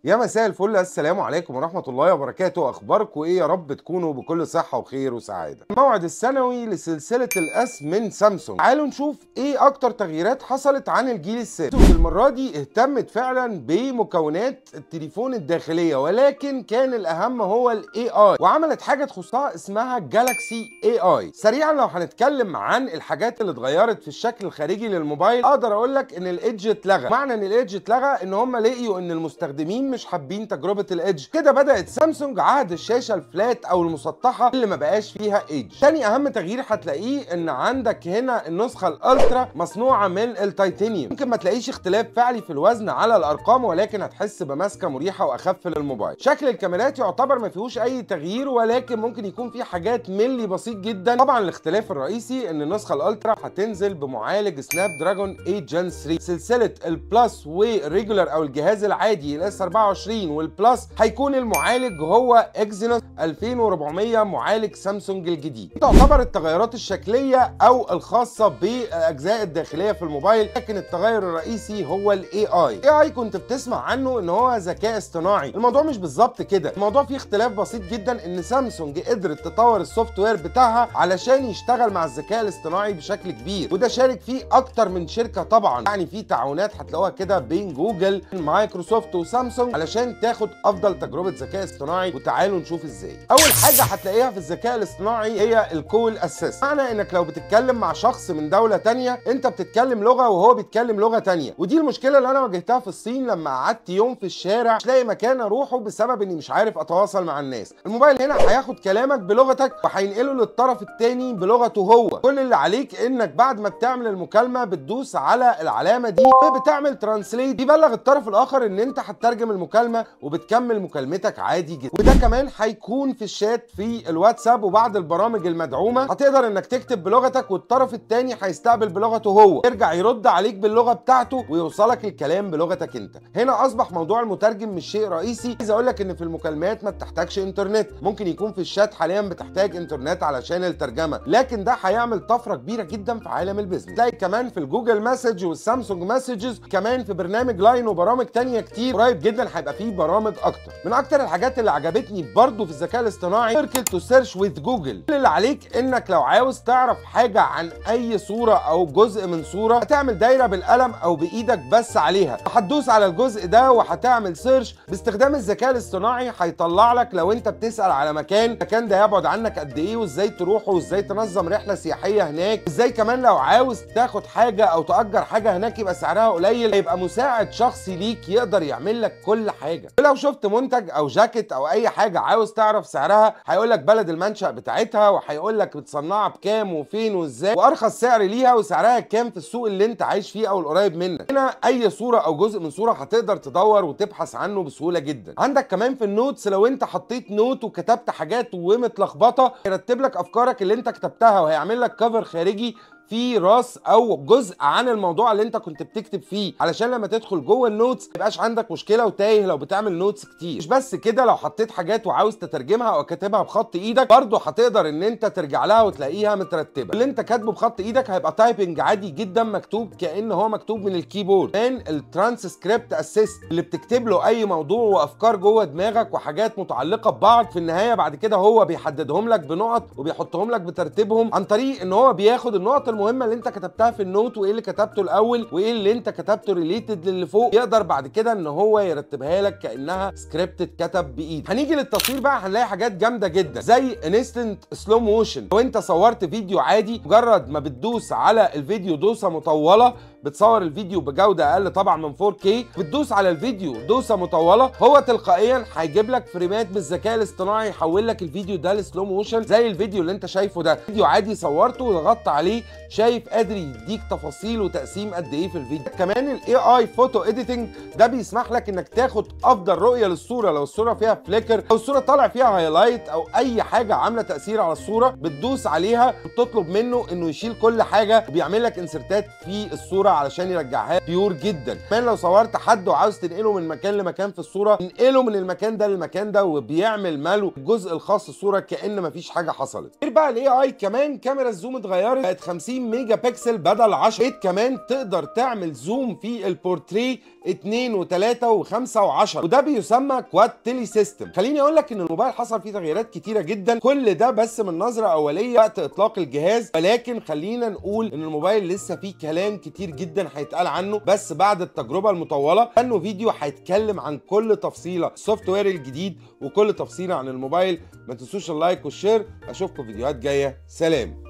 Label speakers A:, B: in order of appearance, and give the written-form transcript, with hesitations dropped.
A: يا مساء الفل، السلام عليكم ورحمة الله وبركاته. أخباركم إيه؟ يا رب تكونوا بكل صحة وخير وسعادة. الموعد السنوي لسلسلة الأس من سامسونج. تعالوا نشوف إيه أكتر تغييرات حصلت عن الجيل السابق. المرة دي اهتمت فعلا بمكونات التليفون الداخلية، ولكن كان الأهم هو ال AI، وعملت حاجة تخصها اسمها جالاكسي AI. سريعا لو هنتكلم عن الحاجات اللي اتغيرت في الشكل الخارجي للموبايل، أقدر أقول لك إن الإيدج اتلغى. معنى إن الإيدج اتلغى إن هم لقيوا إن المستخدمين مش حابين تجربة الإيدج. كده بدأت سامسونج عهد الشاشة الفلات أو المسطحة اللي ما بقاش فيها إيدج. تاني أهم تغيير هتلاقيه إن عندك هنا النسخة الألترا مصنوعة من التيتانيوم. ممكن ما تلاقيش اختلاف فعلي في الوزن على الأرقام، ولكن هتحس بمسكة مريحة وأخف للموبايل. شكل الكاميرات يعتبر ما فيهوش أي تغيير، ولكن ممكن يكون فيه حاجات ملي بسيط جدا. طبعا الاختلاف الرئيسي إن النسخة الألترا هتنزل بمعالج سناب دراجون 8 جن 3. سلسلة البلس والريجولار أو الجهاز العادي الاس 24 والبلس هيكون المعالج هو اكزينوس 2400 معالج سامسونج الجديد. تعتبر التغيرات الشكليه او الخاصه باجزاء الداخليه في الموبايل، لكن التغير الرئيسي هو الاي اي. كنت بتسمع عنه ان هو ذكاء اصطناعي. الموضوع مش بالظبط كده، الموضوع فيه اختلاف بسيط جدا. ان سامسونج قدرت تطور السوفت وير بتاعها علشان يشتغل مع الذكاء الاصطناعي بشكل كبير، وده شارك فيه اكتر من شركه. طبعا يعني في تعاونات هتلاقوها كده بين جوجل مايكروسوفت وسامسونج علشان تاخد افضل تجربه ذكاء اصطناعي. وتعالوا نشوف ازاي. اول حاجه هتلاقيها في الذكاء الاصطناعي هي الكول اسيست. معنى انك لو بتتكلم مع شخص من دوله تانية، انت بتتكلم لغه وهو بيتكلم لغه تانية. ودي المشكله اللي انا واجهتها في الصين لما قعدت يوم في الشارع مش لاقي مكان اروحه بسبب اني مش عارف اتواصل مع الناس. الموبايل هنا هياخد كلامك بلغتك وهينقله للطرف التاني بلغته هو. كل اللي عليك انك بعد ما بتعمل المكالمه بتدوس على العلامه دي فبتعمل ترانسليت، بيبلغ الطرف الاخر ان انت هتترجم المكالمه وبتكمل مكالمتك عادي جدا. وده كمان هيكون في الشات في الواتساب وبعض البرامج المدعومه. هتقدر انك تكتب بلغتك والطرف الثاني هيستقبل بلغته هو، يرجع يرد عليك باللغه بتاعته ويوصلك الكلام بلغتك انت. هنا اصبح موضوع المترجم مش شيء رئيسي. عايز اقول لك ان في المكالمات ما بتحتاجش انترنت. ممكن يكون في الشات حاليا بتحتاج انترنت علشان الترجمه، لكن ده هيعمل طفره كبيره جدا في عالم البيزنس. تلاقي كمان في الجوجل مسج والسامسونج مسجز، كمان في برنامج لاين وبرامج تانية كتير. قريب جدا هيبقى فيه برامج اكتر. من اكتر الحاجات اللي عجبتني برضو في الذكاء الاصطناعي سيركل تو سيرش وذ جوجل. كل اللي عليك انك لو عاوز تعرف حاجه عن اي صوره او جزء من صوره، هتعمل دايره بالقلم او بايدك بس عليها، هتدوس على الجزء ده وهتعمل سيرش. باستخدام الذكاء الاصطناعي هيطلع لك لو انت بتسال على المكان ده يبعد عنك قد ايه، وازاي تروحه، وازاي تنظم رحله سياحيه هناك، ازاي كمان لو عاوز تاخد حاجه او تأجر حاجه هناك يبقى سعرها قليل، هيبقى مساعد شخصي ليك يقدر يعمل لك كل حاجه. ولو شفت منتج او جاكيت او اي حاجه عاوز تعرف سعرها، هيقول لك بلد المنشأ بتاعتها، وهيقول لك بتصنعها بكام وفين وازاي، وارخص سعر ليها، وسعرها كام في السوق اللي انت عايش فيه او القريب منك. هنا اي صوره او جزء من صوره هتقدر تدور وتبحث عنه بسهوله جدا. عندك كمان في النوتس، لو انت حطيت نوت وكتبت حاجات ومتلخبطه، هيرتب لك افكارك اللي انت كتبتها، وهيعمل لك كفر خارجي في راس او جزء عن الموضوع اللي انت كنت بتكتب فيه، علشان لما تدخل جوه النوتس ما يبقاش عندك مشكله وتايه لو بتعمل نوتس كتير. مش بس كده، لو حطيت حاجات وعاوز تترجمها او كاتبها بخط ايدك، برضه هتقدر ان انت ترجع لها وتلاقيها مترتبه. اللي انت كاتبه بخط ايدك هيبقى تايبنج عادي جدا، مكتوب كأن هو مكتوب من الكيبورد. كمان الترانسكريبت اسيست اللي بتكتب له اي موضوع وافكار جوه دماغك وحاجات متعلقه ببعض، في النهايه بعد كده هو بيحددهم لك بنقط وبيحطهم لك بترتيبهم، عن طريق ان هو بياخد النقط المهمه اللي انت كتبتها في النوت، وايه اللي كتبته الاول وايه اللي انت كتبته ريليتد للي فوق، يقدر بعد كده ان هو يرتبها لك كانها سكريبت اتكتب بايد. هنيجي للتصوير بقى، هنلاقي حاجات جامده جدا زي انستنت سلو موشن. لو انت صورت فيديو عادي، مجرد ما بتدوس على الفيديو دوسه مطوله، بتصور الفيديو بجوده اقل طبعا من 4K، بتدوس على الفيديو دوسه مطوله، هو تلقائيا هيجيب لك فريمات بالذكاء الاصطناعي، يحول لك الفيديو ده لسلو موشن زي الفيديو اللي انت شايفه ده. فيديو عادي صورته وضغطت عليه، شايف قادر يديك تفاصيل وتقسيم قد ايه في الفيديو. كمان الاي اي فوتو اديتنج ده بيسمح لك انك تاخد افضل رؤيه للصوره. لو الصوره فيها فليكر او الصوره طالع فيها هايلايت او اي حاجه عامله تاثير على الصوره، بتدوس عليها وتطلب منه انه يشيل كل حاجه، وبيعمل لك انسرتات في الصوره علشان يرجعها بيور جدا. كمان لو صورت حد وعاوز تنقله من مكان لمكان في الصوره، تنقله من المكان ده للمكان ده، وبيعمل ماله الجزء الخاص الصوره كأن مفيش حاجه حصلت. غير بقى الاي اي، كمان كاميرا الزوم اتغيرت، بقت 50 ميجا بكسل بدل 10. كمان تقدر تعمل زوم في البورتريه 2 و3 و5 و10، وده بيسمى كواد تيلي سيستم. خليني اقول لك ان الموبايل حصل فيه تغييرات كتيره جدا، كل ده بس من نظره اوليه وقت اطلاق الجهاز، ولكن خلينا نقول ان الموبايل لسه فيه كلام كتير جدا هيتقال عنه بس بعد التجربه المطوله، لانه فيديو هيتكلم عن كل تفصيله السوفت وير الجديد وكل تفصيله عن الموبايل. ما تنسوش اللايك والشير، اشوفكم فيديوهات جايه، سلام.